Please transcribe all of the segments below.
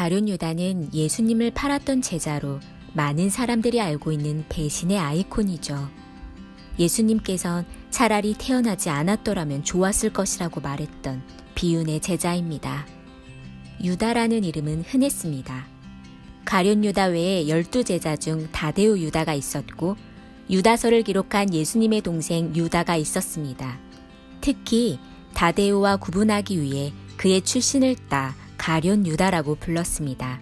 가룟 유다는 예수님을 팔았던 제자로 많은 사람들이 알고 있는 배신의 아이콘이죠. 예수님께선 차라리 태어나지 않았더라면 좋았을 것이라고 말했던 비운의 제자입니다. 유다라는 이름은 흔했습니다. 가룟 유다 외에 12제자 중 다데오 유다가 있었고 유다서를 기록한 예수님의 동생 유다가 있었습니다. 특히 다데오와 구분하기 위해 그의 출신을 따 가룟 유다라고 불렀습니다.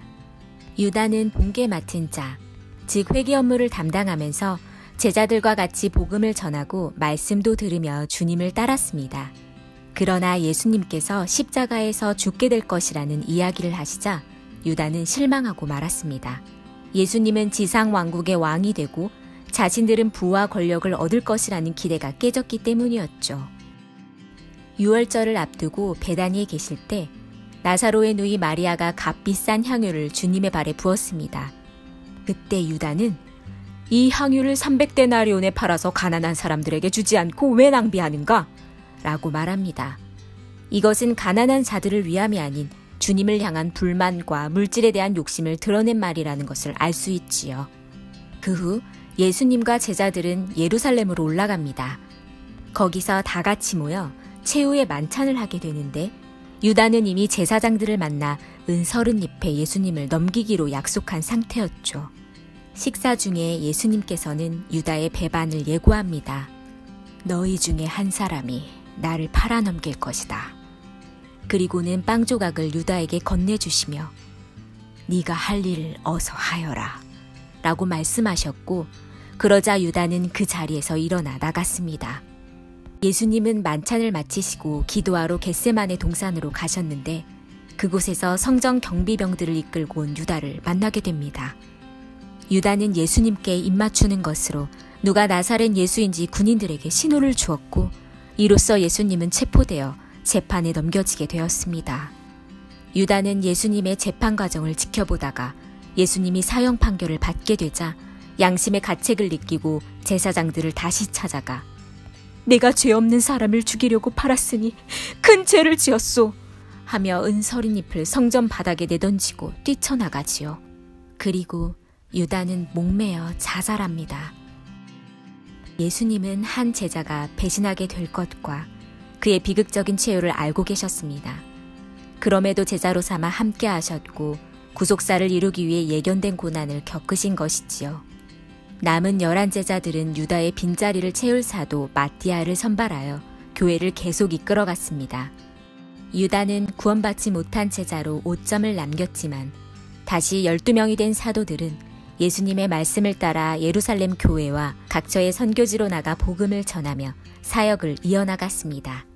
유다는 본계 맡은 자, 즉 회개 업무를 담당하면서 제자들과 같이 복음을 전하고 말씀도 들으며 주님을 따랐습니다. 그러나 예수님께서 십자가에서 죽게 될 것이라는 이야기를 하시자 유다는 실망하고 말았습니다. 예수님은 지상 왕국의 왕이 되고 자신들은 부와 권력을 얻을 것이라는 기대가 깨졌기 때문이었죠. 유월절을 앞두고 베다니에 계실 때 나사로의 누이 마리아가 값비싼 향유를 주님의 발에 부었습니다. 그때 유다는 이 향유를 300데나리온에 팔아서 가난한 사람들에게 주지 않고 왜 낭비하는가? 라고 말합니다. 이것은 가난한 자들을 위함이 아닌 주님을 향한 불만과 물질에 대한 욕심을 드러낸 말이라는 것을 알 수 있지요. 그 후 예수님과 제자들은 예루살렘으로 올라갑니다. 거기서 다 같이 모여 최후의 만찬을 하게 되는데 유다는 이미 제사장들을 만나 은 30잎에 예수님을 넘기기로 약속한 상태였죠. 식사 중에 예수님께서는 유다의 배반을 예고합니다. 너희 중에 한 사람이 나를 팔아넘길 것이다. 그리고는 빵 조각을 유다에게 건네주시며 네가 할 일을 어서 하여라 라고 말씀하셨고 그러자 유다는 그 자리에서 일어나 나갔습니다. 예수님은 만찬을 마치시고 기도하러 겟세마네 동산으로 가셨는데 그곳에서 성전 경비병들을 이끌고 온 유다를 만나게 됩니다. 유다는 예수님께 입맞추는 것으로 누가 나사렛 예수인지 군인들에게 신호를 주었고 이로써 예수님은 체포되어 재판에 넘겨지게 되었습니다. 유다는 예수님의 재판 과정을 지켜보다가 예수님이 사형 판결을 받게 되자 양심의 가책을 느끼고 제사장들을 다시 찾아가 내가 죄 없는 사람을 죽이려고 팔았으니 큰 죄를 지었소 하며 은 30잎을 성전 바닥에 내던지고 뛰쳐나가지요. 그리고 유다는 목매어 자살합니다. 예수님은 한 제자가 배신하게 될 것과 그의 비극적인 최후를 알고 계셨습니다. 그럼에도 제자로 삼아 함께 하셨고 구속사를 이루기 위해 예견된 고난을 겪으신 것이지요. 남은 11제자들은 유다의 빈자리를 채울 사도 마띠아를 선발하여 교회를 계속 이끌어갔습니다. 유다는 구원받지 못한 제자로 5점을 남겼지만 다시 12명이 된 사도들은 예수님의 말씀을 따라 예루살렘 교회와 각처의 선교지로 나가 복음을 전하며 사역을 이어나갔습니다.